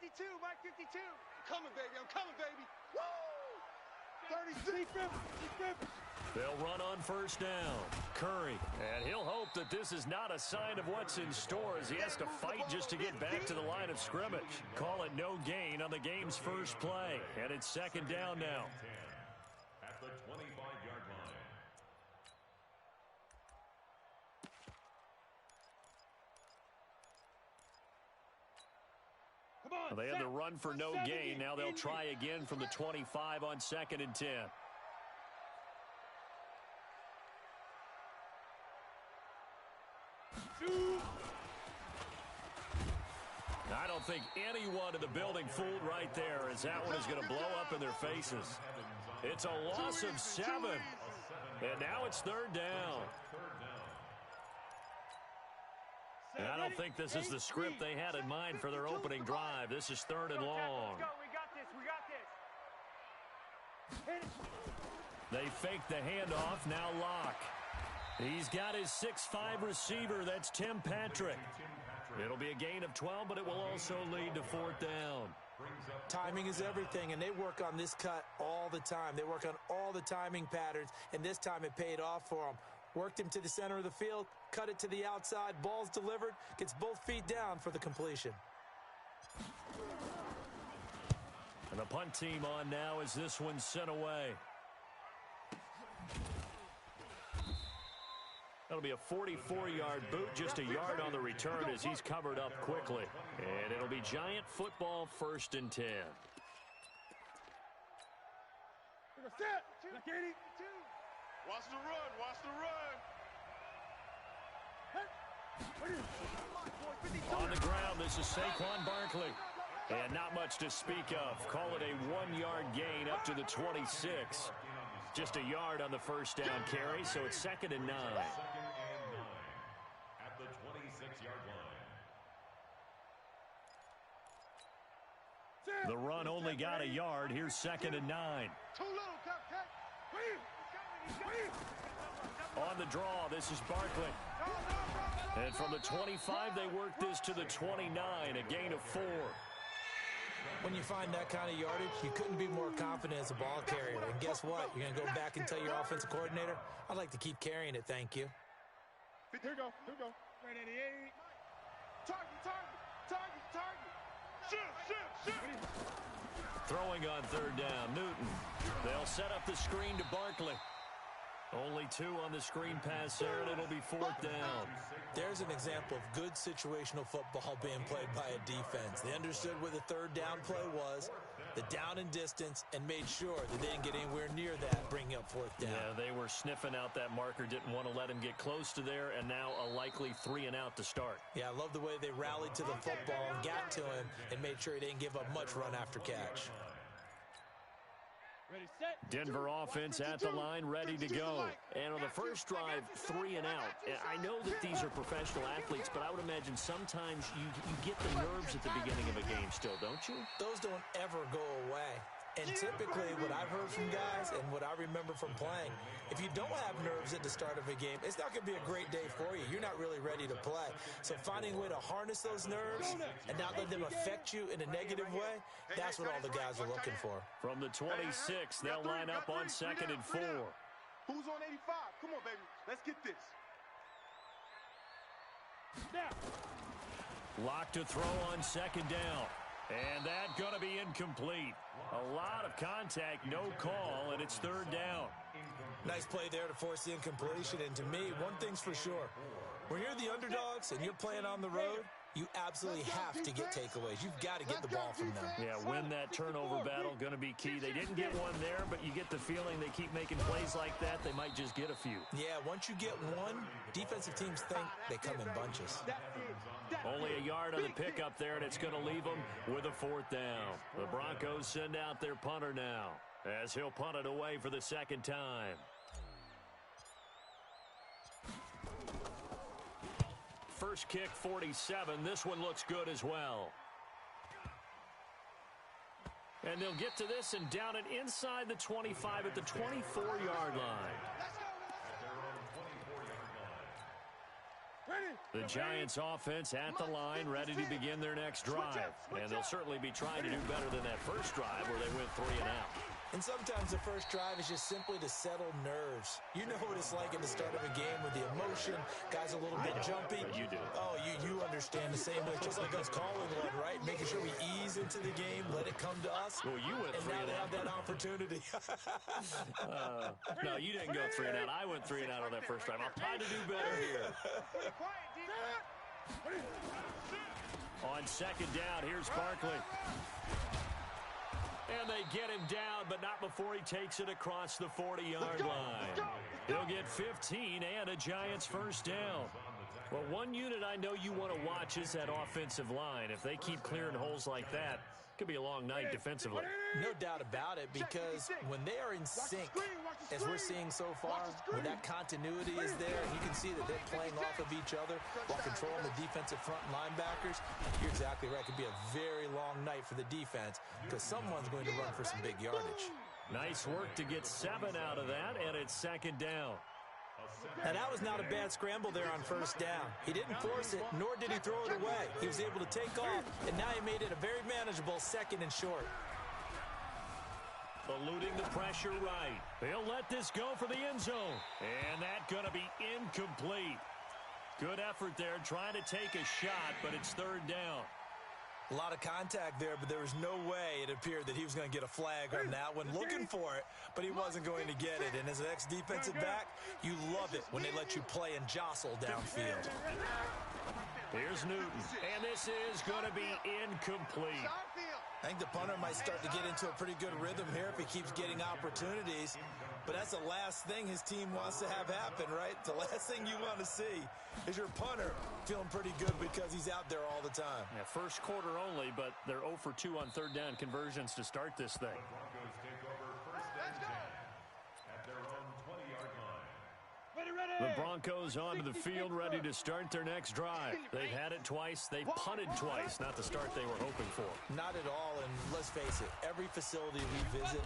52, my 52. I'm coming, baby. I'm coming, baby. Woo! 36. They'll run on first down. Curry. And he'll hope that this is not a sign of what's in store as he has to fight just to get back to the line of scrimmage. Call it no gain on the game's first play. And it's second down now. At the 25-yard line. Well, they had the run for no gain. Now they'll try again from the 25 on 2nd and 10. I don't think anyone in the building fooled right there, as that one is going to blow up in their faces. It's a loss of 7. And now it's third down. And I don't think this is the script they had in mind for their opening drive. This is third and long. Let's go. We got this. We got this. They fake the handoff. Now Locke. He's got his 6'5 receiver. That's Tim Patrick. It'll be a gain of 12, but it will also lead to fourth down. Timing is everything, and they work on this cut all the time. They work on all the timing patterns, and this time it paid off for them. Worked him to the center of the field, cut it to the outside, ball's delivered, gets both feet down for the completion. And the punt team on now as this one's sent away. That'll be a 44-yard boot, just a yard on the return as he's covered up quickly. And it'll be Giant football, 1st and 10. Watch the run. Watch the run. On the ground, this is Saquon Barkley. And not much to speak of. Call it a 1-yard gain up to the 26. Just a yard on the first down carry, so it's 2nd and 9. 2nd and 9 at the 26-yard line. The run only got a yard. Here's 2nd and 9. Too little, Cupcake. On the draw, this is Barkley. And from the 25, they work this to the 29, a gain of 4. When you find that kind of yardage, you couldn't be more confident as a ball carrier. And guess what? You're going to go back and tell your offensive coordinator, I'd like to keep carrying it, thank you. Here we go. Right at the 8. Target. Shoot. Throwing on third down, Newton. They'll set up the screen to Barkley. Only 2 on the screen pass there, and it'll be fourth down. There's an example of good situational football being played by a defense. They understood where the third down play was, the down and distance, and made sure that they didn't get anywhere near that, bringing up fourth down. Yeah, they were sniffing out that marker, didn't want to let him get close to there, and now a likely 3 and out to start. Yeah, I love the way they rallied to the football and got to him and made sure he didn't give up much run after catch. Denver offense at the line, ready to go. And on the first drive, 3 and out. I know that these are professional athletes, but I would imagine sometimes you get the nerves at the beginning of a game still, don't you? Those don't ever go away. And typically what I've heard from guys and what I remember from playing, if you don't have nerves at the start of a game, it's not going to be a great day for you. You're not really ready to play. So finding a way to harness those nerves and not let them affect you in a negative way, that's what all the guys are looking for. From the 26, they'll line up on 2nd and 4. Who's on 85? Come on, baby. Let's get this. Lock to throw on 2nd down. And that's going to be incomplete. A lot of contact, no call, and it's third down. Nice play there to force the incompletion. And to me, one thing's for sure. When you're the underdogs and you're playing on the road, you absolutely have to get takeaways. You've got to get the ball from them. Yeah, win that turnover battle, going to be key. They didn't get one there, but you get the feeling they keep making plays like that, they might just get a few. Yeah, once you get one, defensive teams think they come in bunches. Only a yard on the pickup there, and it's going to leave them with a fourth down. The Broncos send out their punter now, as he'll punt it away for the second time. First kick, 47. This one looks good as well. And they'll get to this and down it inside the 25 at the 24-yard line. Ready? The Giants offense at the line, ready to begin their next drive. And they'll certainly be trying to do better than that first drive where they went 3 and out. And sometimes the first drive is just simply to settle nerves. You know what it's like at the start of a game with the emotion, guys a little bit jumpy. You do. Oh, you understand the same way, just like us calling one, right? Making sure we ease into the game, let it come to us. Well, you went 3 and now and they out. have that opportunity. No, you didn't go 3 and out. I went 3 and out on that first drive. I'll try to do better here. On second down, here's Barkley. And they get him down, but not before he takes it across the 40-yard line. He'll get 15 and a Giants first down. Well, one unit I know you want to watch is that offensive line. If they keep clearing holes like that, it could be a long night defensively. No doubt about it, because when they are in sync, as we're seeing so far, when that continuity is there, and you can see that they're playing off of each other while controlling the defensive front linebackers, you're exactly right. It could be a very long night for the defense because someone's going to run for some big yardage. Nice work to get 7 out of that, and it's second down. Now, that was not a bad scramble there on first down. He didn't force it, nor did he throw it away. He was able to take off, and now he made it a very manageable 2nd and short. Eluding the pressure right. They'll let this go for the end zone. And that's going to be incomplete. Good effort there trying to take a shot, but it's 3rd down. A lot of contact there, but there was no way it appeared that he was going to get a flag on that one. Looking for it, but he wasn't going to get it. And as an ex-defensive back, you love it when they let you play and jostle downfield. Here's Newton, and this is going to be incomplete. I think the punter might start to get into a pretty good rhythm here if he keeps getting opportunities. But that's the last thing his team wants to have happen, right? The last thing you want to see is your punter feeling pretty good because he's out there all the time. Yeah, first quarter only, but they're 0 for 2 on 3rd down conversions to start this thing. Broncos take over 1st and 10 at their own 20-yard line. The Broncos onto the field, ready to start their next drive. They've had it twice. They've punted twice. Not the start they were hoping for. Not at all, and let's face it, every facility we visit,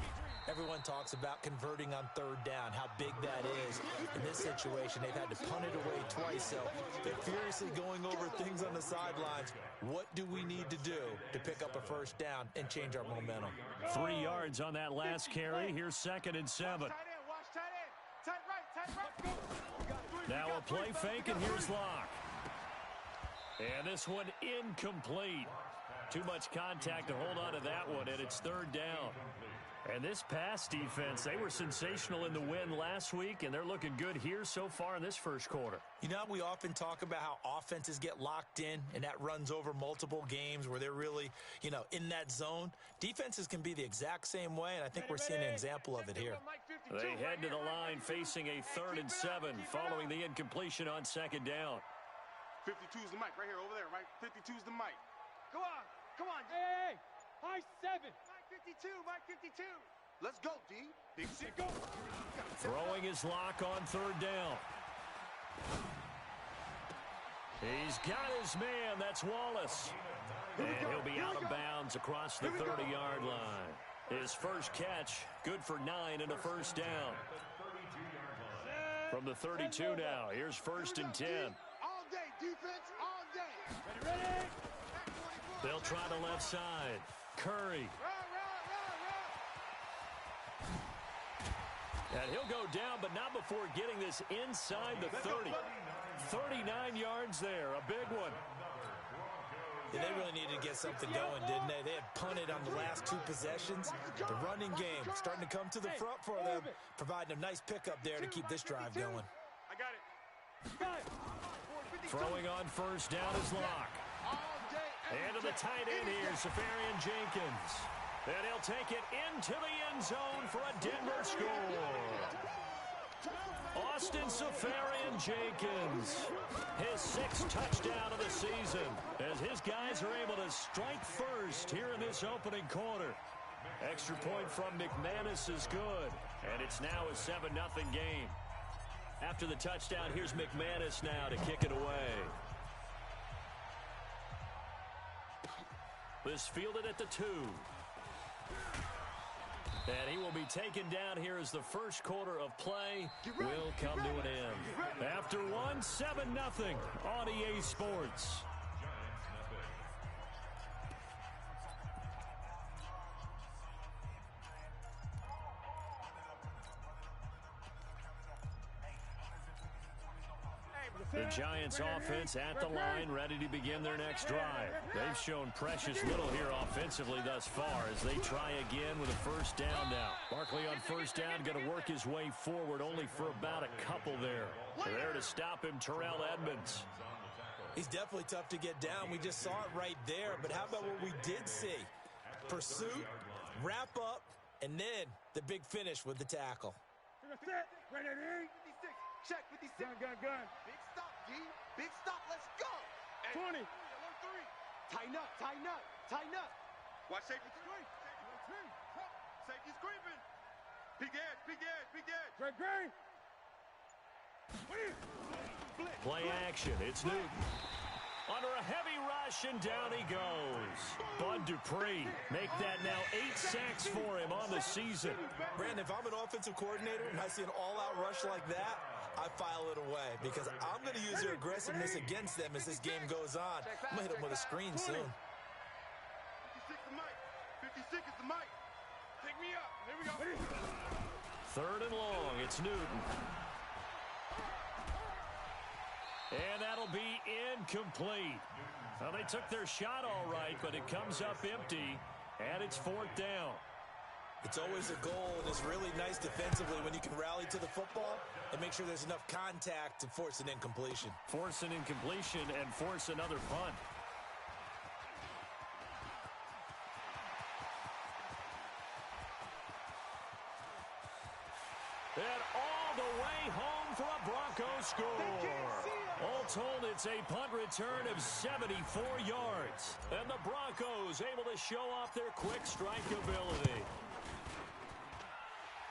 everyone talks about converting on 3rd down, how big that is. In this situation, they've had to punt it away twice, so they're furiously going over things on the sidelines. What do we need to do to pick up a 1st down and change our momentum? 3 yards on that last carry. Here's 2nd and 7. Now a play fake, and here's Locke. And this one incomplete. Too much contact to hold on to that one, and it's 3rd down. And this pass defense, they were sensational in the win last week, and they're looking good here so far in this first quarter. You know, we often talk about how offenses get locked in, and that runs over multiple games where they're really, in that zone. Defenses can be the exact same way, and I think we're seeing an example of it here. They head to the line facing a 3rd and 7 following the incompletion on 2nd down. 52's the mic right here, over there, right? 52's the mic. Come on. Hey, high 7. Mike 52, Mike 52. Let's go, D. Big sick. Go. Throwing his lock on 3rd down. He's got his man. That's Wallace. And he'll be out of bounds across the 30-yard line. His first catch, good for 9 and a 1st down. From the 32 now, here's 1st and 10. All day, defense, all day. Ready. They'll try the left side. Curry. And he'll go down, but not before getting this inside the 30. 39 yards there, a big one. Yeah, they really needed to get something going, didn't they? They had punted on the last 2 possessions. The running game starting to come to the front for them, providing a nice pickup there to keep this drive going. I got it. Throwing on 1st down is Locke. And to the tight end here, Safarian Jenkins. And he'll take it into the end zone for a Denver score. Austin Safarian Jenkins, his 6th touchdown of the season, as his guys are able to strike first here in this opening quarter. Extra point from McManus is good, and it's now a 7-0 game. After the touchdown, here's McManus now to kick it away. This fielded at the 2. And he will be taken down here as the first quarter of play will come to an end. After one, 7-0 on EA Sports. The Giants offense at the line, ready to begin their next drive. They've shown precious little here offensively thus far as they try again with a first down now. Barkley on first down, going to work his way forward only for about a couple there. There to stop him, Terrell Edmonds. He's definitely tough to get down. We just saw it right there, but how about what we did see? Pursuit, wrap up, and then the big finish with the tackle. Check 56. Gun. Big stop, D. Big stop. Let's go. 20. Alert 3. Tighten up. Watch safety screen. Safety screaming. Big edge. Green. Play action. It's Newton. Under a heavy rush, and down he goes. Bud Dupree make that now 8 sacks for him on the season. Brandon, if I'm an offensive coordinator and I see an all-out rush like that, I file it away because I'm going to use their aggressiveness against them as this game goes on. I'm going to hit them with a screen soon. 56 is the mic. 56 is the mic. Pick me up. Here we go. Third and long. It's Newton. And that'll be incomplete. Well, they took their shot all right, but it comes up empty, and it's fourth down. It's always a goal, and it's really nice defensively when you can rally to the football and make sure there's enough contact to force an incompletion. Force an incompletion and force another punt. And all the way home for a Broncos score. All told, it's a punt return of 74 yards. And the Broncos able to show off their quick strike ability.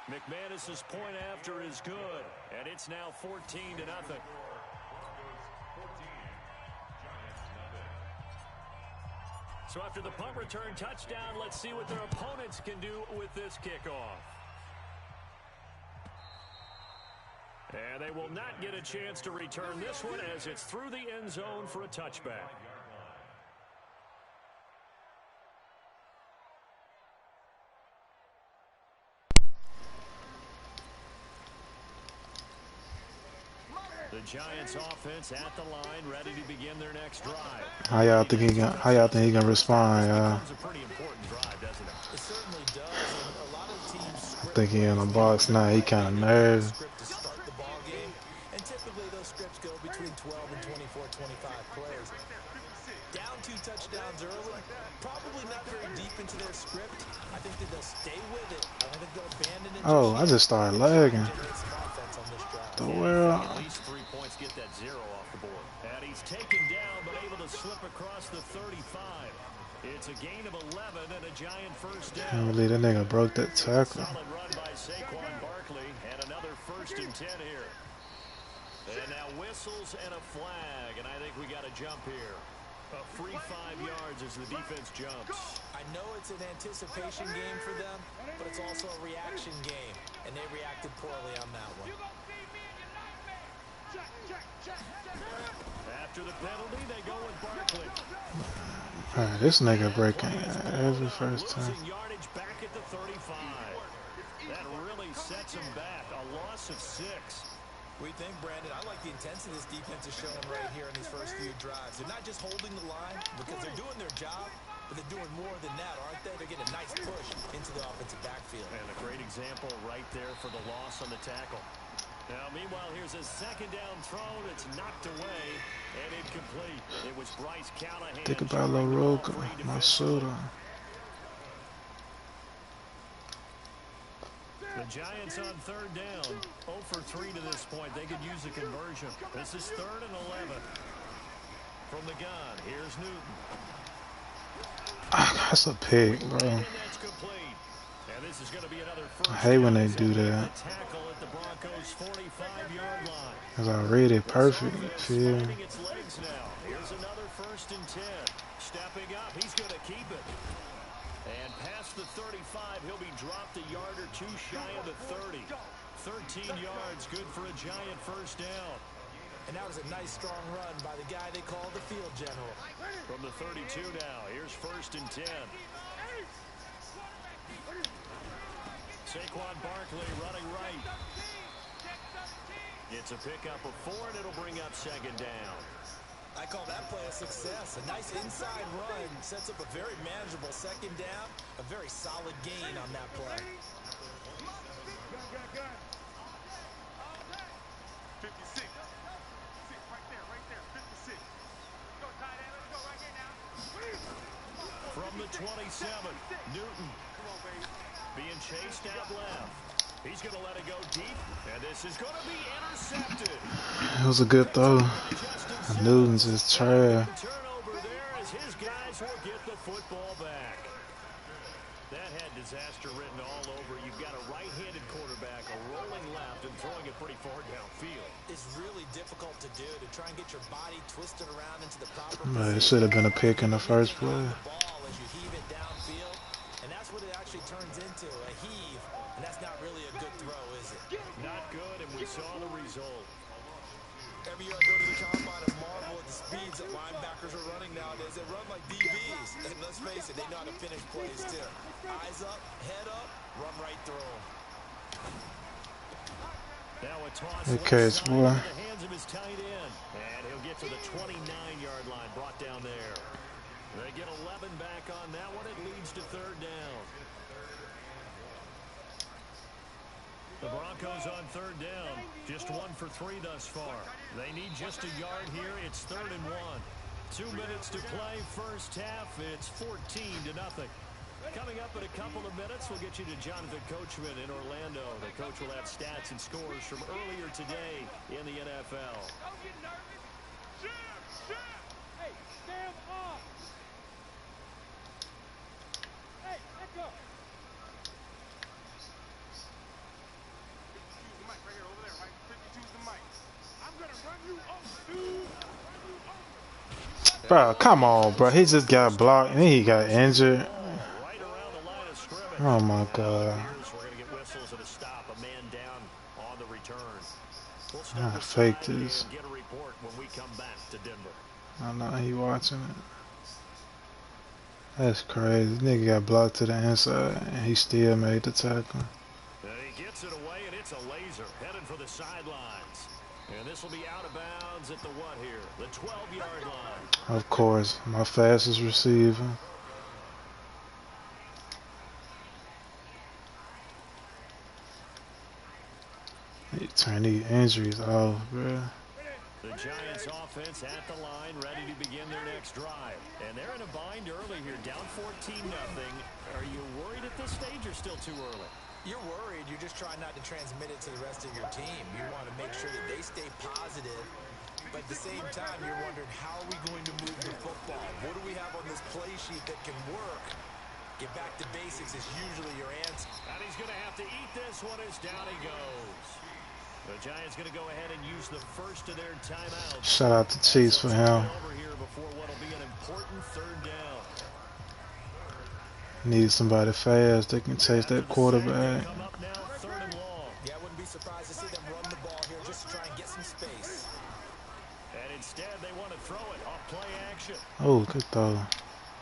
McManus's point after is good, and it's now 14-0. So after the punt return touchdown, let's see what their opponents can do with this kickoff. And they will not get a chance to return this one as it's through the end zone for a touchback. The Giants offense at the line, ready to begin their next drive. How y'all think he gonna respond, y'all? It's a pretty important drive, doesn't it? It certainly does. And a lot of teams I think he in the box now. He kind of nervous. to start the ball game, and typically those scripts go between 12 and 24, 25 plays. Down 2 touchdowns early, probably not very deep into their script. I think that they'll stay with it. I don't think they'll abandon it. Oh, I just started lagging. The world. At least 3 points, get that 0 off the board. And he's taken down, but able to slip across the 35. It's a gain of 11 and a Giant first down. Can't believe that nigga broke that tackle. Solid run by Saquon Barkley, and another 1st and 10 here. And now whistles and a flag, and I think we got a jump here. A free 5 yards as the defense jumps. I know it's an anticipation game for them, but it's also a reaction game, and they reacted poorly on that one. After the penalty, they go with Barkley. Alright, this nigga breaking every first time. Losing yardage back at the 35. That really sets him back. A loss of 6. We think, Brandon, I like the intensity this defense is showing right here in these first few drives. They're not just holding the line because they're doing their job, but they're doing more than that, aren't they? They're getting a nice push into the offensive backfield. And a great example right there for the loss on the tackle. Now, meanwhile, here's a 2nd down throw that's knocked away and incomplete. It was Bryce Callahan. Think about La Roca, my soda. The Giants on 3rd down. 0 for 3 to this point. They could use a conversion. This is 3rd and 11. From the gun, here's Newton. Ah, that's a pig, bro. And that's complete. And this is going to be another first I hate when they down. do that. Tackle at the Broncos' 45-yard line. Cause I read it perfect. You feel? Finding its legs now. Here's another 1st and 10. Stepping up, he's going to keep it. And past the 35, he'll be dropped a yard or two shy of the 30. 13 yards, good for a Giant first down. And that was a nice, strong run by the guy they call the field general. From the 32 now, here's 1st and 10. Saquon Barkley running right. It's a pickup of 4, and it'll bring up 2nd down. I call that play a success. A nice inside run sets up a very manageable 2nd down. A very solid gain on that play. 56. Right there, 56. Go, tight end, let's go right here now. From the 27, Newton. Come on, baby. Being chased out left. He's going to let it go deep, and this is going to be intercepted. It was a good throw. Newton's is trash. Turnover there as his guys will get the football back. That had disaster written all over. You've got a right-handed quarterback, a rolling left, and throwing it pretty far downfield. It's really difficult to do, to try and get your body twisted around into the proper But it should have been a pick in the first play. ball as you heave it downfield, and that's what it actually turns into, a heave, and that's not really a good throw, is it? Not good, and we saw the result. Every year I go to the combine and marvel at the speeds that linebackers are running nowadays. They run like DBs, and let's face it, they know how to finish plays too. Eyes up, head up, run right through them. Now a toss Good catch, boy. in the hands of his tight end, and he'll get to the 29-yard line, brought down there. They get 11 back on that one. It leads to 3rd down. The Broncos on 3rd down. Just 1 for 3 thus far. They need just a yard here. It's 3rd and 1. 2 minutes to play. First half. It's 14-0. Coming up in a couple of minutes, we'll get you to Jonathan Coachman in Orlando. The coach will have stats and scores from earlier today in the NFL. Don't get nervous. Hey, stand up. Hey, let go. The mic right here, over there, right? 52's the mic. I'm gonna run you over, dude. Bro, come on, bro. He just got blocked and then he got injured. Right around the line of scrimmage. Oh my God. We're going to get whistles and a stop. A man down on the return. We'll Ah, step fake aside this. and get a report when we come back to Denver. I know he watching it. That's crazy. This nigga got blocked to the inside and he still made the tackle. He gets it away, and it's a laser headed for the sidelines. And this will be out of bounds at the what here? The 12-yard line. Of course, my fastest receiver. He turn these injuries off, bro. The Giants offense at the line, ready to begin their next drive. And they're in a bind early here, down 14-0. Are you worried at this stage or still too early? You're worried. You're just trying not to transmit it to the rest of your team. You want to make sure that they stay positive. But at the same time, you're wondering, how are we going to move the football? What do we have on this play sheet that can work? Get back to basics is usually your answer. And he's going to have to eat this one as down he goes. The Giants going to go ahead and use the first of their timeouts. Shout out to Chiefs for him. Over here before what'll be an important 3rd down. Need somebody fast that can chase that quarterback. Come up now, 3rd and long. Yeah, I wouldn't be surprised to see them run the ball here just to try and get some space. And instead, they want to throw it off play action. Oh, good throw.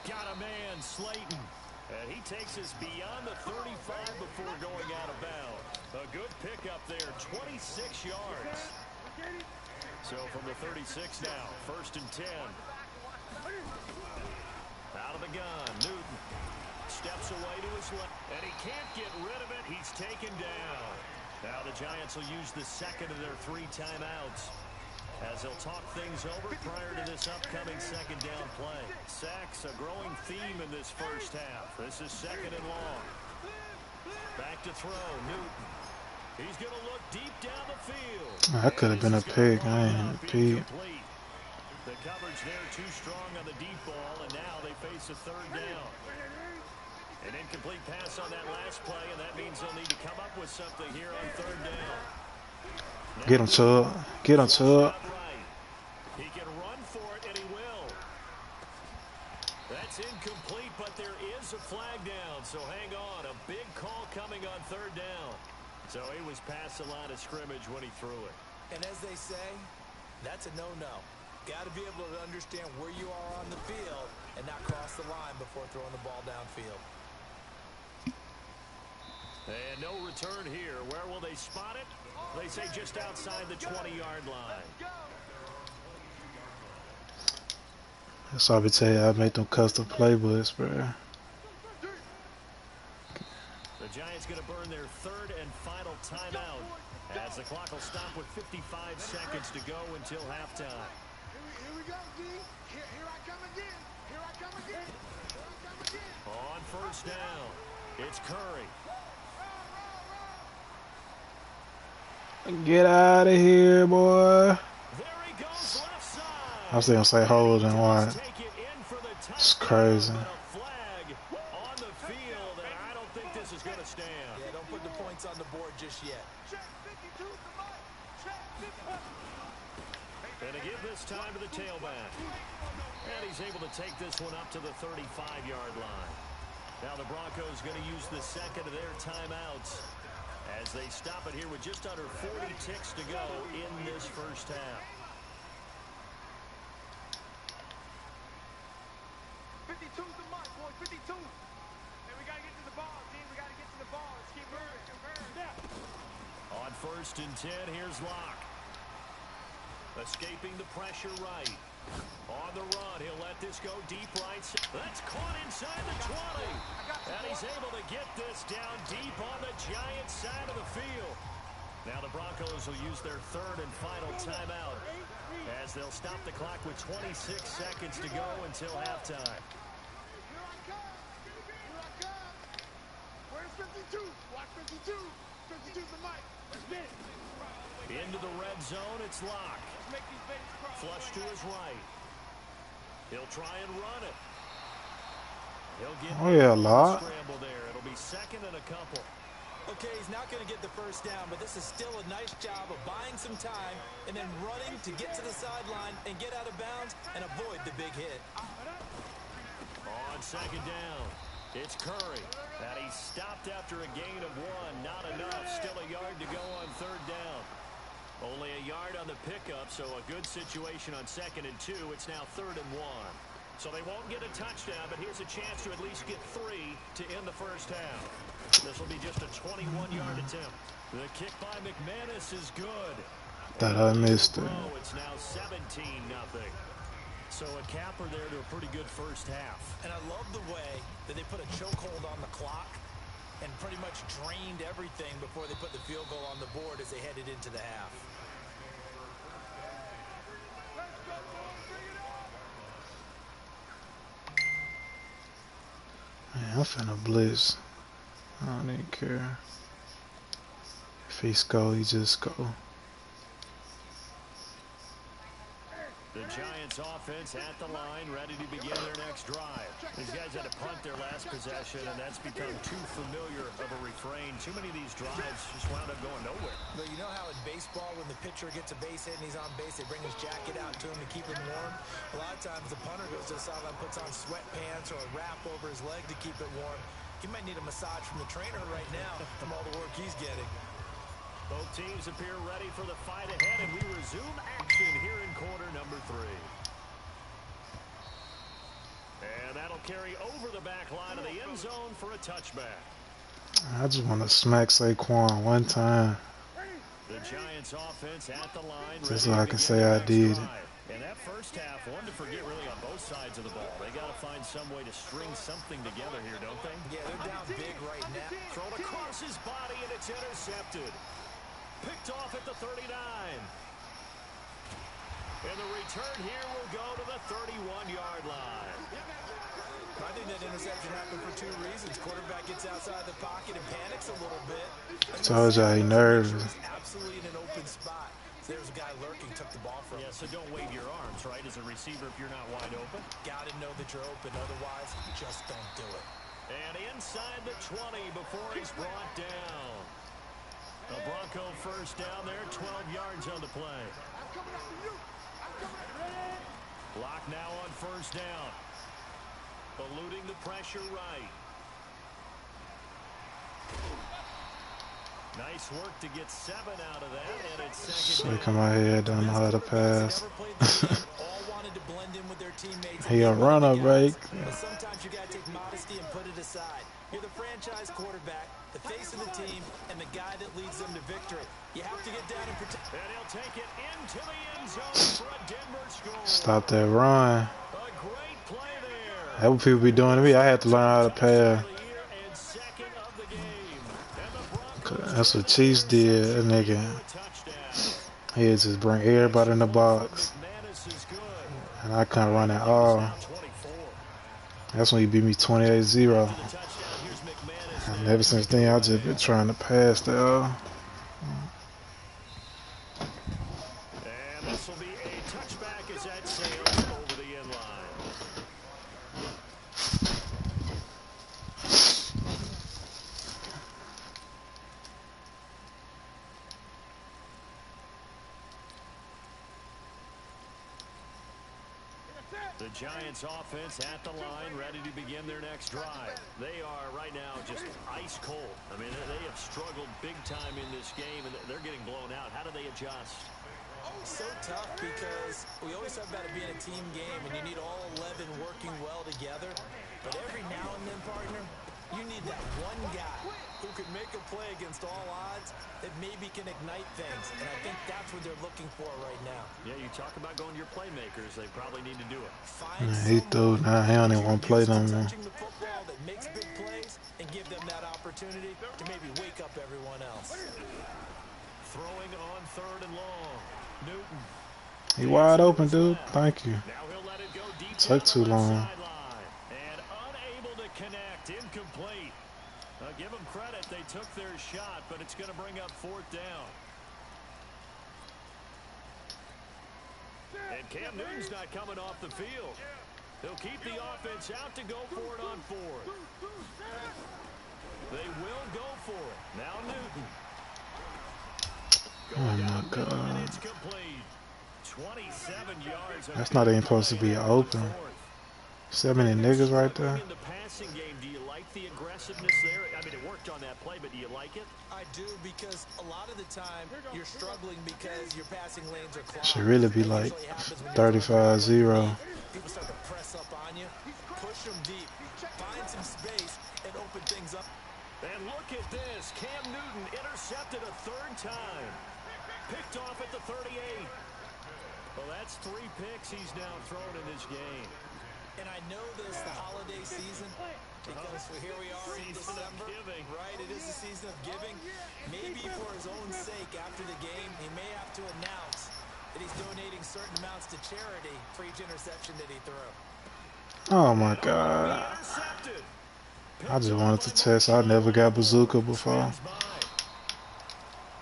Got a man, Slayton. And he takes us beyond the 35 before going out of bounds. A good pickup there, 26 yards. So from the 36 now, 1st and 10. Out of the gun, Newton steps away to his left, and he can't get rid of it. He's taken down. Now the Giants will use the 2nd of their 3 timeouts as they'll talk things over prior to this upcoming 2nd down play. Sacks, a growing theme in this first half. This is 2nd and long. Back to throw, Newton. He's going to look deep down the field. That could have been a pick. I ain't a peep. The coverage there too strong on the deep ball, and now they face a 3rd down. An incomplete pass on that last play, and that means they'll need to come up with something here on 3rd down. Get him, Chubb. Get him, Chubb. He can run for it, and he will. That That's incomplete, but there is a flag down, so hang on. A big call coming on third down. So he was past the line of scrimmage when he threw it. And as they say, that's a no-no. Got to be able to understand where you are on the field and not cross the line before throwing the ball downfield. And no return here. Where will they spot it? They say just outside the 20-yard line. So I be tell you, I make them custom playbooks, bro. The Giants going to burn their third and final timeout as the clock will stop with 55 seconds to go until halftime. Here we go, D. Here I come again. Here I come again. Here I come again. On first down, it's Curry. Get out of here, boy. There he goes left side. I was gonna say hold and watch. It's crazy. Flag on the field, and I don't think this is going to stand. Yeah, don't put the points on the board just yet. And to give this time to the tailback. And he's able to take this one up to the 35-yard line. Now the Broncos going to use the second of their timeouts as they stop it here with just under 40 ticks to go in this first half. 52's the mark, boy. 52. Hey, we got to get to the ball, team. We got to get to the ball. Let's keep moving. On first and 10, here's Locke. Escaping the pressure right. On the run, he'll let this go deep right. That's caught inside the 20. And he's able to get this down deep on the Giants side of the field. Now the Broncos will use their third and final timeout as they'll stop the clock with 26 seconds to go until halftime. Where's 52? Watch 52. 52's the mic. Let's get it. Into the red zone, it's Locke. Let's make these babies cross. Flush to his right. He'll try and run it. He'll get a lot. Scramble there. It'll be second and a couple. Okay, he's not going to get the first down, but this is still a nice job of buying some time and then running to get to the sideline and get out of bounds and avoid the big hit. On second down, it's Curry. And he stopped after a gain of one. Not enough. Still a yard to go on third down. Only a yard on the pickup, so a good situation on second and 2. It's now third and 1. So they won't get a touchdown, but here's a chance to at least get 3 to end the first half. This will be just a 21-yard attempt. The kick by McManus is good. Thought I missed it. It's now 17-0. So a capper there to a pretty good first half. And I love the way that they put a chokehold on the clock and pretty much drained everything before they put the field goal on the board as they headed into the half. Man, I'm finna blitz. I don't even care. If he score, he just go. The Giants offense at the line, ready to begin their next drive. These guys had to punt their last possession, and that's become too familiar of a refrain. Too many of these drives just wound up going nowhere. But you know how in baseball, when the pitcher gets a base hit and he's on base, they bring his jacket out to him to keep him warm? A lot of times the punter goes to the sideline, puts on sweatpants or a wrap over his leg to keep it warm. He might need a massage from the trainer right now from all the work he's getting. Both teams appear ready for the fight ahead, and we resume action here in quarter number 3. And that'll carry over the back line of the end zone for a touchback. I just want to smack Saquon one time. The Giants offense at the line. Just so I can say I did it. And that first half, one to forget really on both sides of the ball. They got to find some way to string something together here, don't they? Yeah, they're down big right now. Thrown across his body, and it's intercepted. Picked off at the 39. And the return here will go to the 31-yard line. I think that interception happened for 2 reasons. Quarterback gets outside the pocket and panics a little bit. I told you he nervous. Absolutely in an open spot. So there's a guy lurking, took the ball from him. Yeah, so don't wave your arms, right, as a receiver if you're not wide open. Got to know that you're open. Otherwise, just don't do it. And inside the 20 before he's brought down. The Bronco first down there, 12 yards on the play. Block now on first down. Eluding the pressure right. Nice work to get 7 out of that, and it's second Shaking my head, don't know how to pass. He a runner, break. But sometimes you got to take modesty and put it aside. You're the franchise quarterback, the face of the team, and the guy that leads them to victory. You have to get down and protect. And he'll take it into the end zone for a Denver score. Stop that run. A great play there. That's what people be doing to me. I had to learn how to pass. That's what Chiefs did, that nigga. He had just bring everybody in the box. And I couldn't run at all. That's when he beat me 28-0. And ever since then, I just been trying to pass that. And this will be a touchback as that sails over the end line. The Giants offense at the line, ready to begin their next drive. They are right now just ice cold. I mean, they have struggled big time in this game, and they're getting blown out. How do they adjust? So tough because we always talk about it being a team game, and you need all 11 working well together. But every now and then, partner, you need that one guy who can make a play against all odds that maybe can ignite things. And I think that's what they're looking for right now. Yeah, you talk about going to your playmakers. They probably need to do it. He threw. Now he don't even want to play no more. Touching the football that makes big plays and give them that opportunity to maybe wake up everyone else. Throwing on 3rd and long. Newton. He wide open, dude. Thank you. Now he'll let it go deep. Took too long. And unable to connect. Incomplete. Give them credit. They took their shot, but it's going to bring up 4th down. And Cam Newton's not coming off the field. They'll keep the offense out to go for it on 4th. They will go for it. Now Newton. Oh my God. It's complete. 27 yards. That's not even supposed to be open. 70 niggas right there. In the passing game, do you like the aggressiveness there? I mean, it worked on that play, but do you like it? I do, because a lot of the time you're struggling because your passing lanes are clogged. Should really be like 35-0. People start to press up on you, push them deep, find some space, and open things up. And look at this. Cam Newton intercepted a 3rd time. Picked off at the 38. Well, that's 3 picks he's now thrown in this game. And I know this the holiday season because here we are in December, right? It is the season of giving. Maybe for his own sake after the game, he may have to announce that he's donating certain amounts to charity for each interception that he threw. Oh my God. I just wanted to test. I never got bazooka before.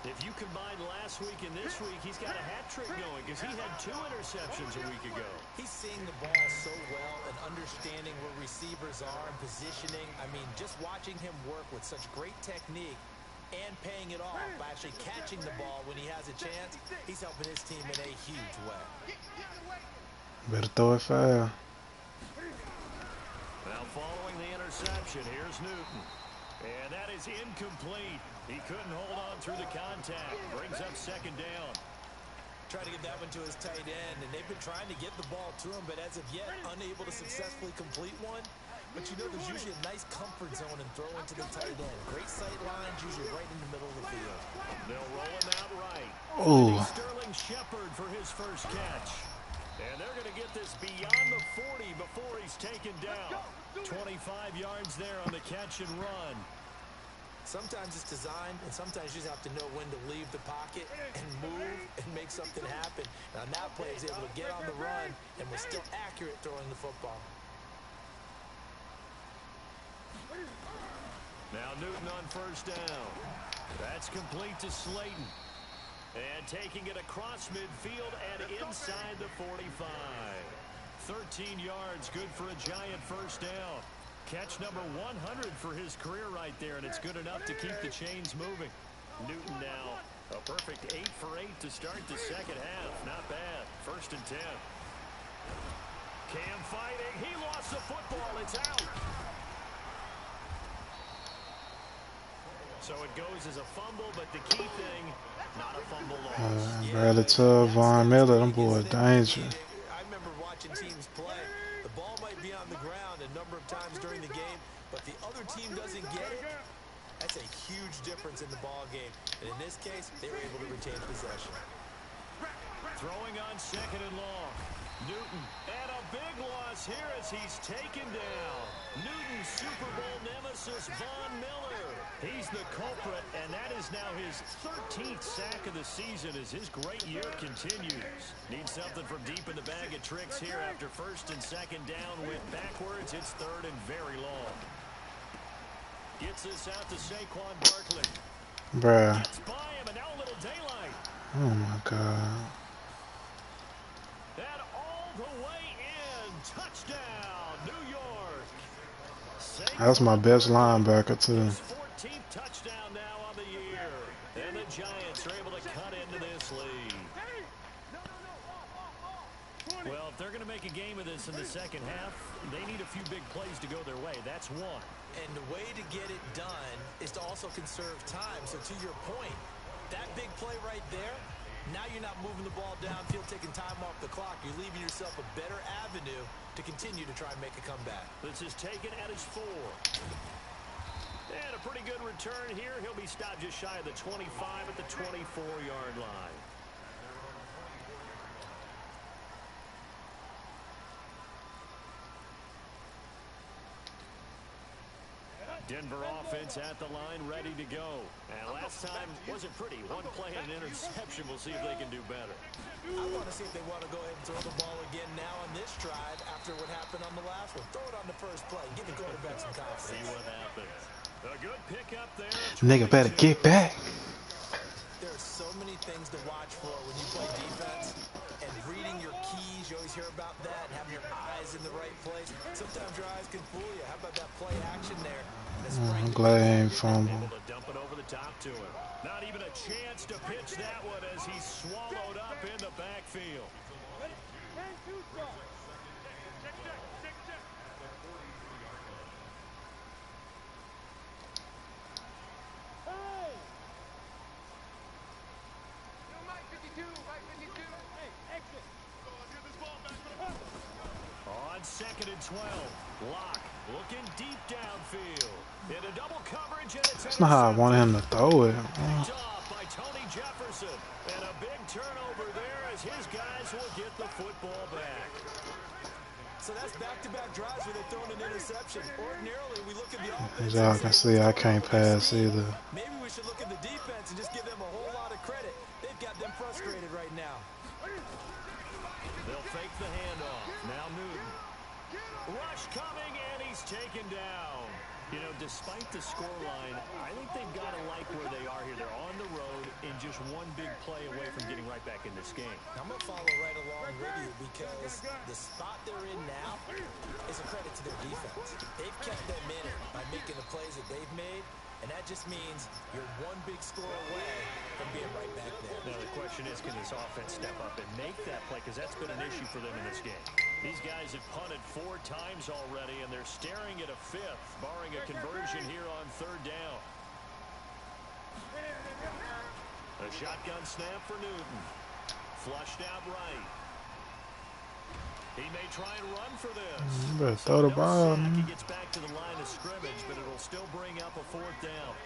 If you combine last week and this week, he's got a hat trick going because he had 2 interceptions a week ago. He's seeing the ball so well and understanding where receivers are and positioning. I mean, just watching him work with such great technique and paying it off by actually catching the ball when he has a chance, he's helping his team in a huge way. Better throw it foul. Now following the interception, here's Newton. And that is incomplete. He couldn't hold on through the contact. Brings up 2nd down. Trying to get that one to his tight end, and they've been trying to get the ball to him, but as of yet, unable to successfully complete one. But you know there's usually a nice comfort zone and throw into the tight end. Great sight lines, usually right in the middle of the field. They'll roll him out right. Oh. Sterling Shepard for his first catch. And they're going to get this beyond the 40 before he's taken down. 25 yards there on the catch and run. Sometimes it's designed, and sometimes you just have to know when to leave the pocket and move and make something happen. Now, that play is able to get on the run and was still accurate throwing the football. Now Newton on 1st down. That's complete to Slayton. And taking it across midfield and inside the 45. 13 yards, good for a Giant first down. Catch number 100 for his career right there, and it's good enough to keep the chains moving. Newton now a perfect 8 for 8 to start the 2nd half. Not bad. 1st and 10. Cam fighting. He lost the football. It's It's out. So it goes as a fumble, but the key thing, not a fumble loss. Bradley Tubb, Von Miller, them boys dangerous. I remember watching teams play. The ball might be on the ground a number of times during the game, but the other team doesn't get it. That's a huge difference in the ball game. And in this case, they were able to retain possession. Throwing on second and long. Newton, and a big loss here as he's taken down. Newton's Super Bowl nemesis, Von Miller. He's the culprit, and that is now his 13th sack of the season as his great year continues. Needs something from deep in the bag of tricks here after first and second down with backwards. It's third and very long. Gets this out to Saquon Barkley. Bruh. Gets by him, and now a little daylight. Oh my God. And all the way in. Touchdown, New York. That's my best linebacker, too. 14th touchdown now on the year. And the Giants are able to cut into this lead. Well, if they're going to make a game of this in the second half, they need a few big plays to go their way. That's one. And the way to get it done is to also conserve time. So to your point, that big play right there, now you're not moving the ball downfield, taking time off the clock. You're leaving yourself a better avenue to continue to try and make a comeback. This is taken at his 4. And a pretty good return here. He'll be stopped just shy of the 25 at the 24-yard line. Denver offense at the line, ready to go. And last time wasn't pretty. One play and an interception. We'll see if they can do better. I want to see if they want to go ahead and throw the ball again now on this drive after what happened on the last one. Throw it on the first play. Give the quarterback some confidence. See what happens. A good pickup there. Nigga better get back. There are so many things to watch for when you play defense. And reading your keys, you always hear about that, and having your eyes in the right place. Sometimes your eyes can fool you. How about that play action there? I'm glad I ain't fumble. Able to dump it over the top to him. Not even a chance to pitch that one as he's swallowed up in the backfield. On second and 12, Locke looking deep downfield. Into double coverage, and it's That's not how I wanted him to throw it. picked off by Tony Jefferson. And a big turnover there as his guys will get the football back. So that's back-to-back drives where they're throwing an interception. Ordinarily, we look at the offense. As y'all can see, I can't pass either. Maybe we should look at the defense and just give them a whole lot of credit. They've got them frustrated right now. They'll fake the handoff. Now Newton. Rush coming, and he's taken down. You know, despite the scoreline, I think they've got to like where they are here. They're on the road and just one big play away from getting right back in this game. I'm going to follow right along with you because the spot they're in now is a credit to their defense. They've kept them in it by making the plays that they've made, and that just means you're one big score away from being right back there. Now, the question is, can this offense step up and make that play? Because that's been an issue for them in this game. These guys have punted 4 times already, and they're staring at a 5th, barring a conversion here on third down. A shotgun snap for Newton. Flushed out right. He may try and run for this. You better throw the ball, He man. gets back to the line of scrimmage, but it'll still bring up a 4th down.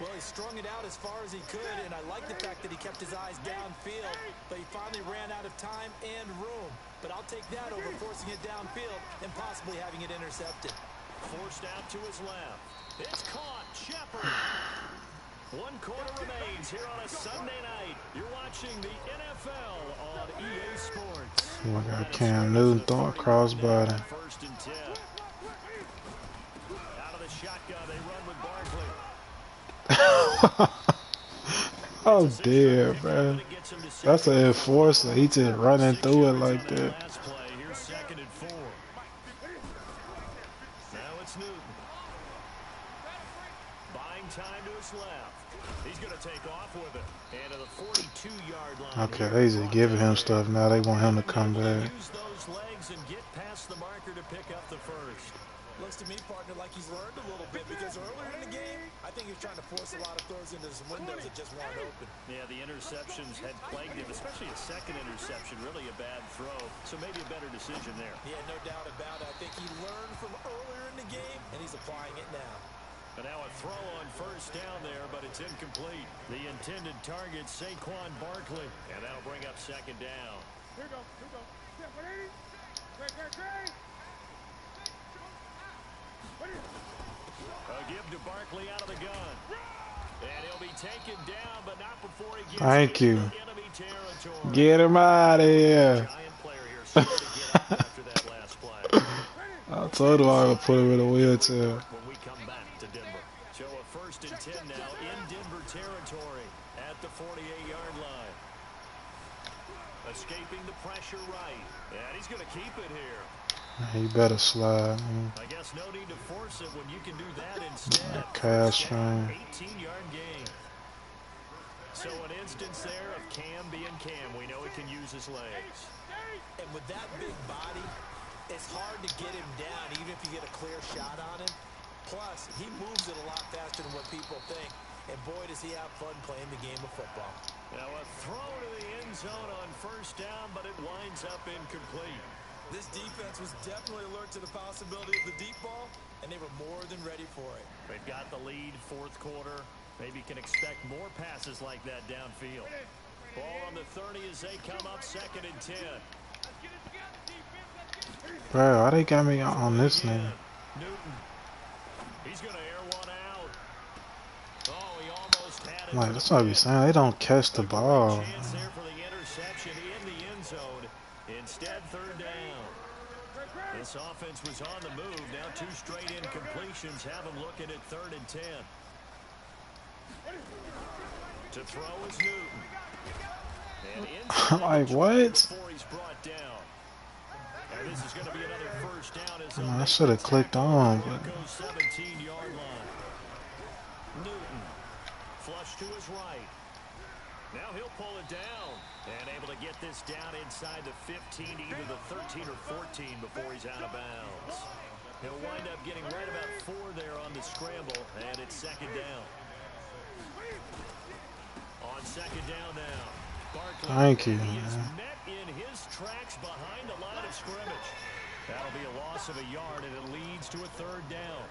Well, he strung it out as far as he could, and I like the fact that he kept his eyes downfield, but he finally ran out of time and room. But I'll take that over forcing it downfield and possibly having it intercepted. Forced out to his left. It's caught. Shepard. 1 quarter remains here on a Sunday night. You're watching the NFL on EA Sports. Oh my God, Cam Newton throwing crossbody. 1st and 10. Out of the shotgun, they run with Barkley. Oh dear, man. That's an enforcer. He just running through it like that. Last play, here's 2nd and 4. Now it's Newton. Buying time to his left. He's going to take off with it. And to the 42-yard line. Okay, they just giving him stuff now. They want him to come back. Use those legs and get past the marker to pick up the 1st. Look, looks to me, partner, like he's learned a little bit because earlier in the game, I think he was trying to force a lot of throws into some windows that just weren't open. Yeah, the interceptions had plagued him, especially a second interception, really a bad throw. So maybe a better decision there. Yeah, no doubt about it. I think he learned from earlier in the game, and he's applying it now. And now a throw on first down there, but it's incomplete. The intended target, Saquon Barkley. And that'll bring up second down. Here we go. Here we go. Yeah, ready? Great. A give to Barkley out of the gun. And he'll be taken down, but not before he gets Thank you. enemy territory. Get him out of here. Giant player here, slow to get up after that last play. I told him I would put him in a wheelchair. When we come back to Denver. So a 1st and 10 now in Denver territory at the 48-yard line. Escaping the pressure right. And he's going to keep it here. He better slide. I guess no need to force it when you can do that instead. Cash train. 18-yard gain. So an instance there of Cam being Cam. We know he can use his legs. And with that big body, it's hard to get him down even if you get a clear shot on him. Plus, he moves it a lot faster than what people think. And boy, does he have fun playing the game of football. Now a throw to the end zone on first down, but it winds up incomplete. This defense was definitely alert to the possibility of the deep ball, and they were more than ready for it. They've got the lead, 4th quarter. Maybe can expect more passes like that downfield. Ball on the 30 as they come up 2nd and 10. Bro, why they got me on this name? Newton. He's going to air one out. Oh, he almost had it. Like, that's what I be saying. They don't catch the ball. Chance there for the interception in the end zone. Instead, 3rd down. This offense was on the move. Now 2 straight incompletions have them looking at 3rd and 10. To throw is Newton. And Like, what? before he's brought down. And this is going to be another first down. I should have clicked on, but Broncos 17-yard line. Newton flush to his right. Now he'll pull it down and able to get this down inside the 15, either the 13 or 14 before he's out of bounds. He'll wind up getting right about 4 there on the scramble, and it's 2nd down. On 2nd down now. Barkley. Thank you, He is man. met in his tracks behind the line of scrimmage. That'll be a loss of a yard, and it leads to a 3rd down.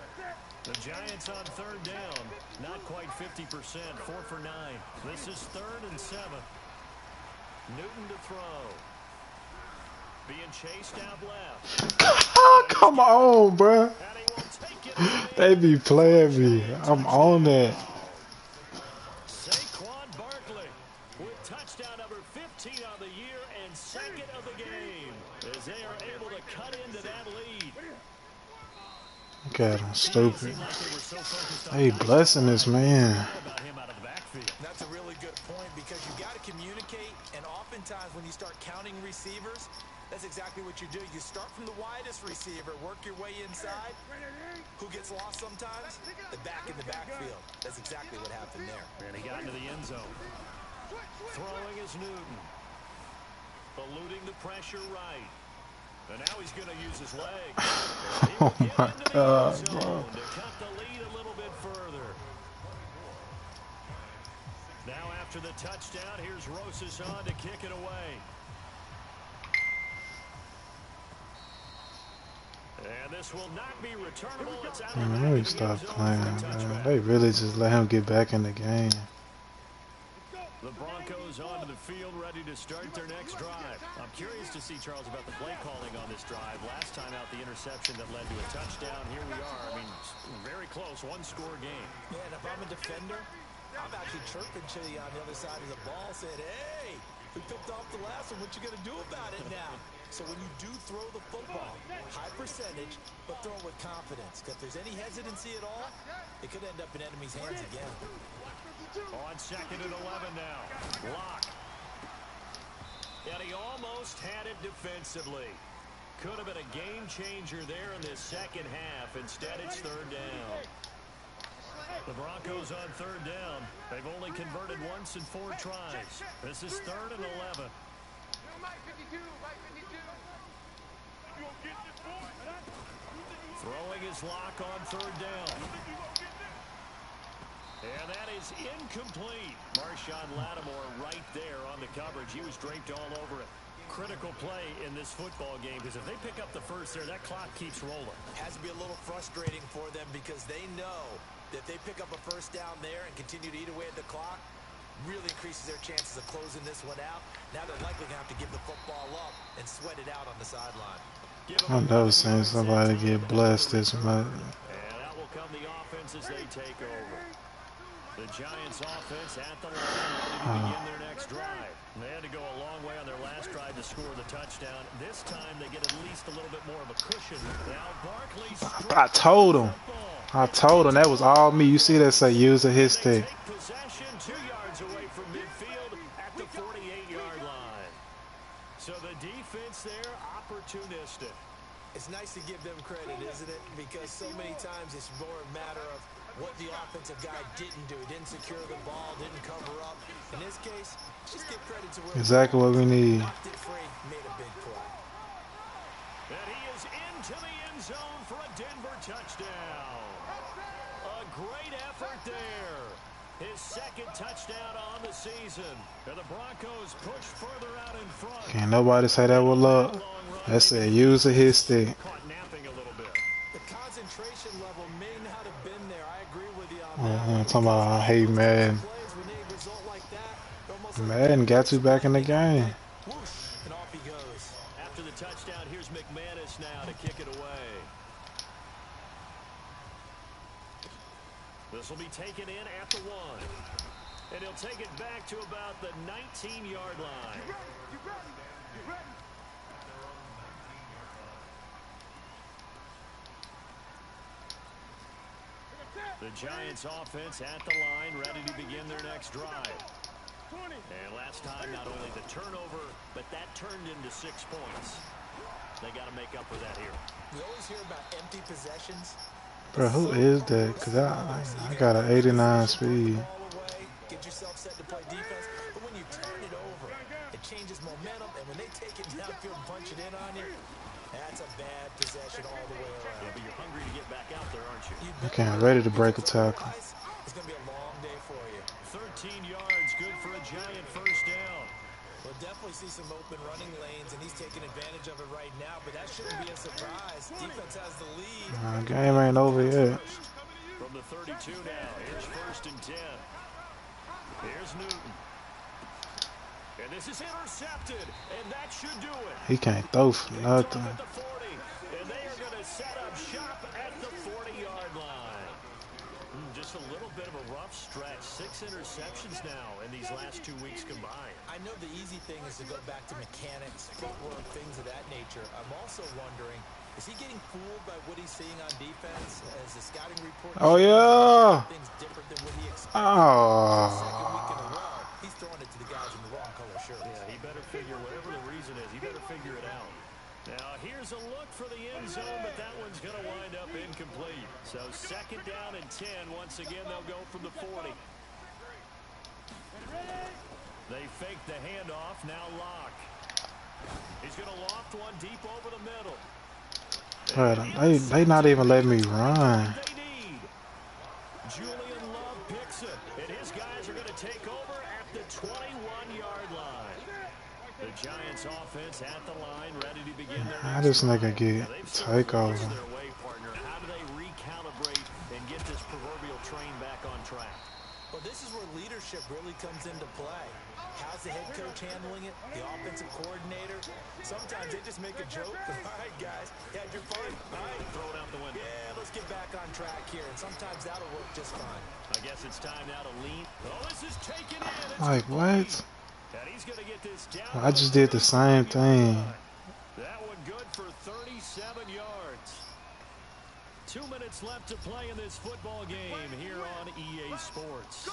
The Giants on 3rd down, not quite 50%, 4 for 9. This is 3rd and 7. Newton to throw. Being chased out left. Come on, bro. They be playing me. I'm on that. Saquon Barkley with touchdown number 15 of the year and 2nd of the game as they are able to cut into that lead. Look at him, stupid. Hey, blessing this man. That's a really good point because you got to communicate, and oftentimes when you start counting receivers, that's exactly what you do. You start from the widest receiver, work your way inside. Who gets lost sometimes? The back in the backfield. That's exactly what happened there. And he got into the end zone. Throwing is Newton. Eluding the pressure right. And now he's going to use his legs. Oh my God, bro. To cut the lead a little bit further. Now after the touchdown, here's Rosas on to kick it away. And this will not be returnable. It's out of Man, let me stop playing, man. They really just let him get back in the game. The Broncos onto the field, ready to start their next drive. I'm curious to see, Charles, about the play calling on this drive. Last time out, the interception that led to a touchdown. Here we are. I mean, very close, 1-score game. Yeah, and if I'm a defender, I'm actually chirping to you on the other side of the ball, saying, hey, we picked off the last one. What you going to do about it now? So when you do throw the football, high percentage, but throw it with confidence. Because if there's any hesitancy at all, it could end up in enemy's hands again. On 2nd and 11 now. Lock. And he almost had it defensively. Could have been a game changer there in this second half. Instead, it's 3rd down. The Broncos on 3rd down. They've only converted once in 4 tries. This is 3rd and 11. Throwing his lock on third down. And that is incomplete. Marshawn Lattimore right there on the coverage. He was draped all over it. Critical play in this football game because if they pick up the first there, that clock keeps rolling. Has to be a little frustrating for them because they know that if they pick up a first down there and continue to eat away at the clock, really increases their chances of closing this one out. Now they're likely going to have to give the football up and sweat it out on the sideline. I've never seen somebody get blessed this much. And out will come the offense as they take over. The Giants offense at the line ready to begin their next drive. They had to go a long way on their last drive to score the touchdown. This time they get at least a little bit more of a cushion. Now Barkley. I told him that was all me. You see that say user his stick. Possession 2 yards away from midfield at the 48-yard line. So the defense there opportunistic. It's nice to give them credit, isn't it? Because so many times it's more a matter of what the offensive guy didn't do. Didn't secure the ball, didn't cover up. In this case, just give credit to where exactly what we need. Knocked it free, made a big play. And he is into the end zone for a Denver touchdown. A great effort there. His second touchdown on the season. And the Broncos push further out in front. Can't nobody say that with luck. That said user his stick. Caught napping a little bit. The concentration level may not have been there. I agree with you on that. I'm talking about I hate Madden. Madden got you back in the game. And off he goes. After the touchdown, here's McManus now to kick it away. This will be taken in at the 1. And he'll take it back to about the 19-yard line. The Giants offense at the line, ready to begin their next drive. And last time, not only the turnover, but that turned into 6 points. They got to make up for that here. We always hear about empty possessions. Bro, who is that? Because I got an 89 speed. Get yourself set to play defense. But when you turn it over, it changes momentum. And when they take it downfield and punch it in on you, that's a bad possession all the way around. Yeah, but you're hungry to get back out there, aren't you? Okay, I'm ready to break a tackle. It's going to be a long day for you. 13 yards, good for a Giant first down. We'll definitely see some open running lanes, and he's taking advantage of it right now, but that shouldn't be a surprise. Defense has the lead. Game ain't over yet. From the 32 now, here's 1st and 10. Here's Newton. And this is intercepted, and that should do it. He can't throw for nothing. At the 40, and they are going to set up shop at the 40-yard line. Just a little bit of a rough stretch. 6 interceptions now in these last 2 weeks combined. I know the easy thing is to go back to mechanics, footwork, things of that nature. I'm also wondering, is he getting fooled by what he's seeing on defense as the scouting report? Oh, yeah. Things different than what he expected. Oh. Second week in a row, he's throwing it to the guys in the wrong color shirts. Yeah, he better figure whatever the reason is. He better figure it out. Now, here's a look for the end zone, but that one's going to wind up incomplete. So 2nd down and 10. Once again, they'll go from the 40. They fake the handoff. Now Locke. He's going to loft one deep over the middle. They not even letting me run. Julian Love picks it, and his guys are going to take over at the 21-yard line. The Giants offense at the line, ready to begin their How this nigga get takeover? How do they recalibrate and get this proverbial train back on track? Well, this is where leadership really comes into play. How's the head coach handling it? The offensive coordinator? Sometimes they just make a joke. All right, guys, you had your fun. All right, Throw it out the window. Yeah, let's get back on track here. And sometimes that'll work just fine. I guess it's time now to lean. Oh, this is taken in. Like, what? And he's going to get this down. I just did the same thing. That one good for 37 yards. 2 minutes left to play in this football game here on EA Sports.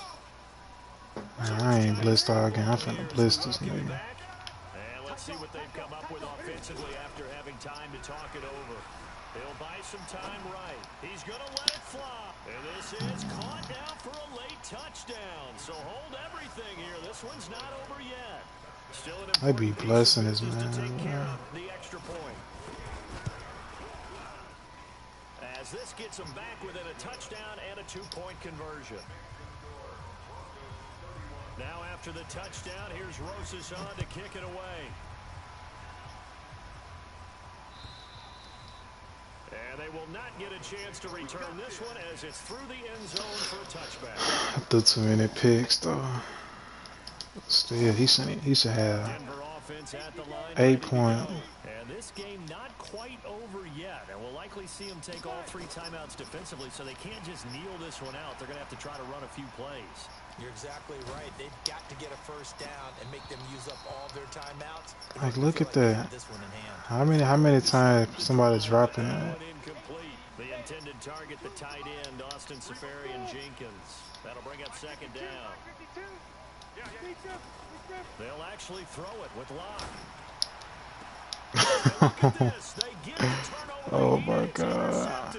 Man, I ain't blitzed all game. I'm finna blitz this nigga. And let's see what they've come up with offensively after having time to talk it over. He'll buy some time right. He's going to let it fly. And this is caught now for a late touchdown. So hold everything here. This one's not over yet. Still an I be blessing this to take care man. of the extra point. as this gets them back within a touchdown and a 2-point conversion. Now after the touchdown, here's Rosas on to kick it away. And they will not get a chance to return this one as it's through the end zone for a touchback. I threw too many picks, though. Still, he should have 8 points. And this game not quite over yet. And we'll likely see them take all 3 timeouts defensively, so they can't just kneel this one out. They're going to have to try to run a few plays. You're exactly right. They've got to get a first down and make them use up all their timeouts. Like, look at that. How many times somebody's dropping it? The intended target, the tight end, Austin Safarian Jenkins. That'll bring up second down. They'll actually throw it with Locke. Oh my God.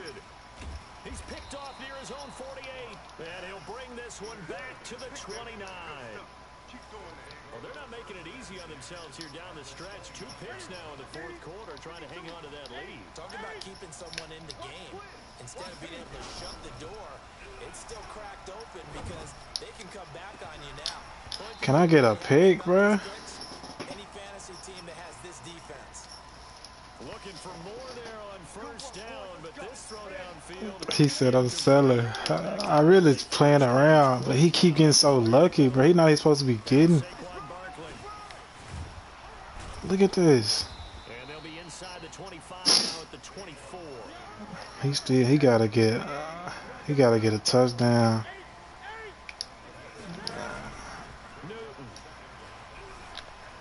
He's picked off near his own 48, and he'll bring this one back to the 29. Well, they're not making it easy on themselves here down the stretch. 2 picks now in the 4th quarter, trying to hang on to that lead. Talk about keeping someone in the game. Instead of being able to shut the door, it's still cracked open because they can come back on you now. Can I get a pick, bruh? Any fantasy team that has this defense. Looking for more there on first down, but this throw downfield. He said I'm a seller. I really playing around, but he keep getting so lucky, bro. He know he's supposed to be getting. Look at this. And they'll be inside the 25 now at the 24. He gotta get a touchdown. Newton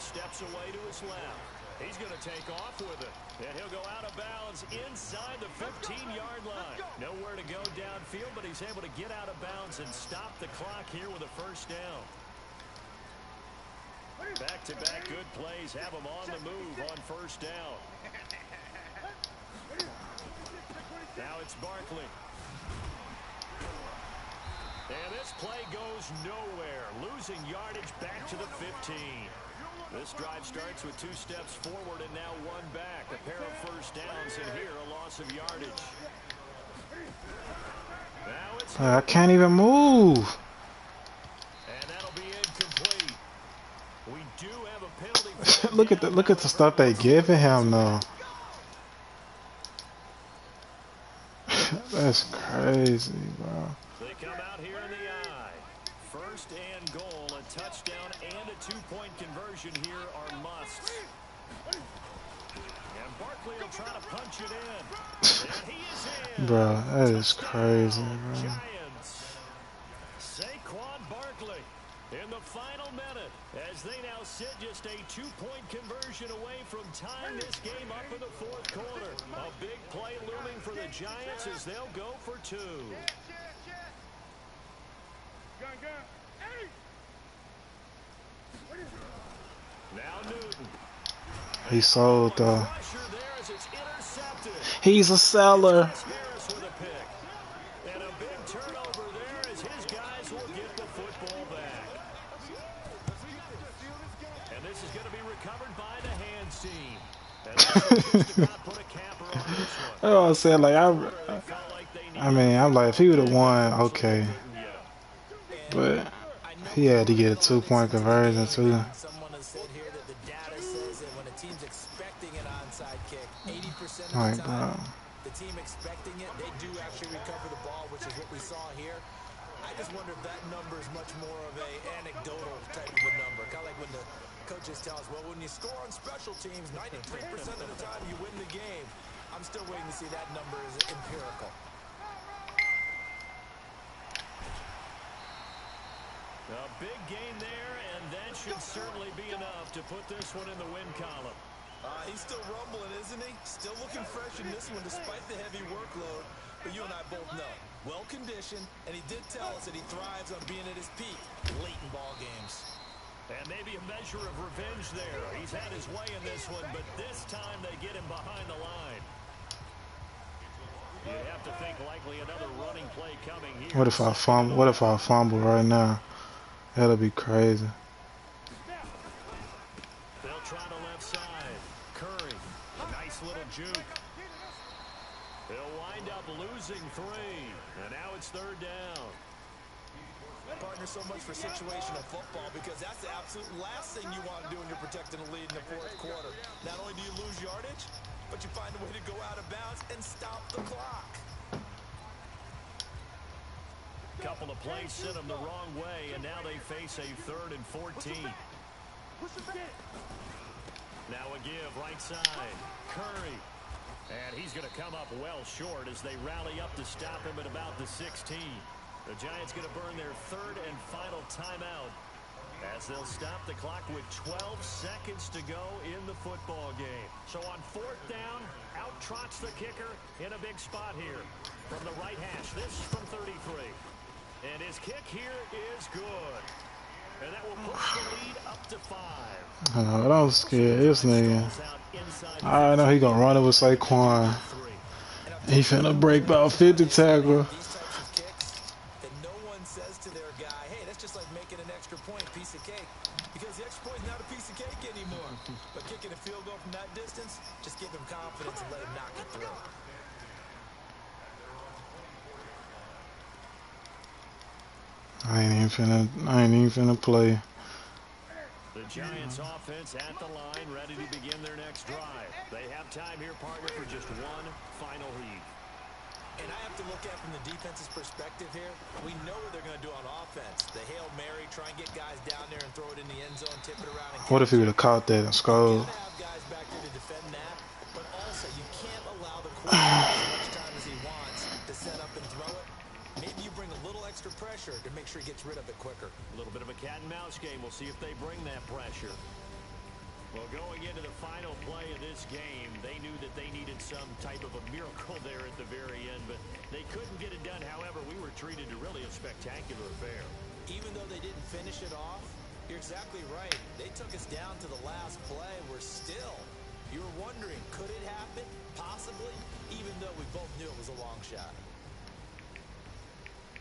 steps away to his left. He's going to take off with it, and he'll go out of bounds inside the 15-yard line. Nowhere to go downfield, but he's able to get out of bounds and stop the clock here with a first down. Back-to-back good plays have him on the move on first down. Now it's Barkley. And this play goes nowhere, losing yardage back to the 15. This drive starts with 2 steps forward and now 1 back. A pair of first downs, and here a loss of yardage. Now it's I can't even move. And that'll be incomplete. We do have a penalty. look at the stuff they giving him though. That's crazy, bro. They come out here in the eye. First and goal, a touchdown and a 2-point conversion here are musts. And Barkley will try to punch it in. And he is in. Bro, that is crazy, bro. Giants. Saquon Barkley in the final minute as they now sit just a 2-point conversion away from tying this game up in the 4th quarter. A big play looming for the Giants as they'll go for 2. Now Newton. He sold though. He's a seller. And a big turnover there as his guys will get the football back. And this is going to be recovered by the hands team. And put a capper on this one. Oh, I said like I mean I'm like if he would have won, okay. But he had to get a 2-point conversion too. Someone has said here that the data says that when a team's expecting an onside kick, 80% of Like, the time, bro. the team expecting it, they do actually recover the ball, which is what we saw here. I just wonder if that number is much more of a anecdotal type of a number. Kind of like when the coaches tell us, well, when you score on special teams, 93% of the time you win the game. I'm still waiting to see that number is empirical. A big gain there, and that should certainly be enough to put this one in the win column. He's still rumbling, isn't he? Still looking fresh in this one despite the heavy workload. But you and I both know, well-conditioned, and he did tell us that he thrives on being at his peak late in ball games. And maybe a measure of revenge there. He's had his way in this one, but this time they get him behind the line. You have to think likely another running play coming here. What if I fumble right now? That'll be crazy. They'll try the left side. Curry, a nice little juke. He'll wind up losing 3. And now it's 3rd down. Partner, so much for situational football because that's the absolute last thing you want to do when you're protecting a lead in the 4th quarter. Not only do you lose yardage, but you find a way to go out of bounds and stop the clock. Couple of plays sent them the wrong way, and now they face a 3rd and 14. Now a give right side. Curry. And he's going to come up well short as they rally up to stop him at about the 16. The Giants going to burn their 3rd and final timeout as they'll stop the clock with 12 seconds to go in the football game. So on 4th down, out trots the kicker in a big spot here from the right hash. This from 33. And his kick here is good. And that will push the lead up to 5. I was scared. This nigga. I know he gonna run it with Saquon. He finna break about 50 tackle. Piece of cake, because the extra point is not a piece of cake anymore. But kicking a field goal from that distance, just give him confidence and let him knock it through. I ain't even finna play. The Giants offense at the line, ready to begin their next drive. They have time here, partner, for just one final heave. And I have to look at from the defense's perspective here. We know what they're going to do on offense. The Hail Mary, try and get guys down there and throw it in the end zone, tip it around. And what if he would have caught that and scored? You gotta have guys back there to defend that, but also you can't allow the quarterback as much time as he wants to set up and throw it. Maybe you bring a little extra pressure to make sure he gets rid of it quicker. A little bit of a cat and mouse game. We'll see if they bring that pressure. Well, going into the final play of this game, they knew that they needed some type of a miracle there at the very end, but they couldn't get it done. However, we were treated to really a spectacular affair. Even though they didn't finish it off, you're exactly right. They took us down to the last play. We're still, you were wondering, could it happen? Possibly, even though we both knew it was a long shot.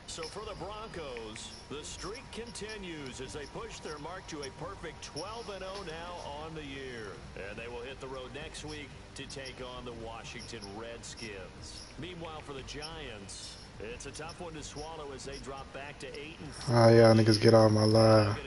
So for the Broncos, the streak continues as they push their mark to a perfect 12-0 now on the year. And they will hit the road next week to take on the Washington Redskins. Meanwhile, for the Giants, it's a tough one to swallow as they drop back to 8-4. Ah, yeah, niggas get out of my live.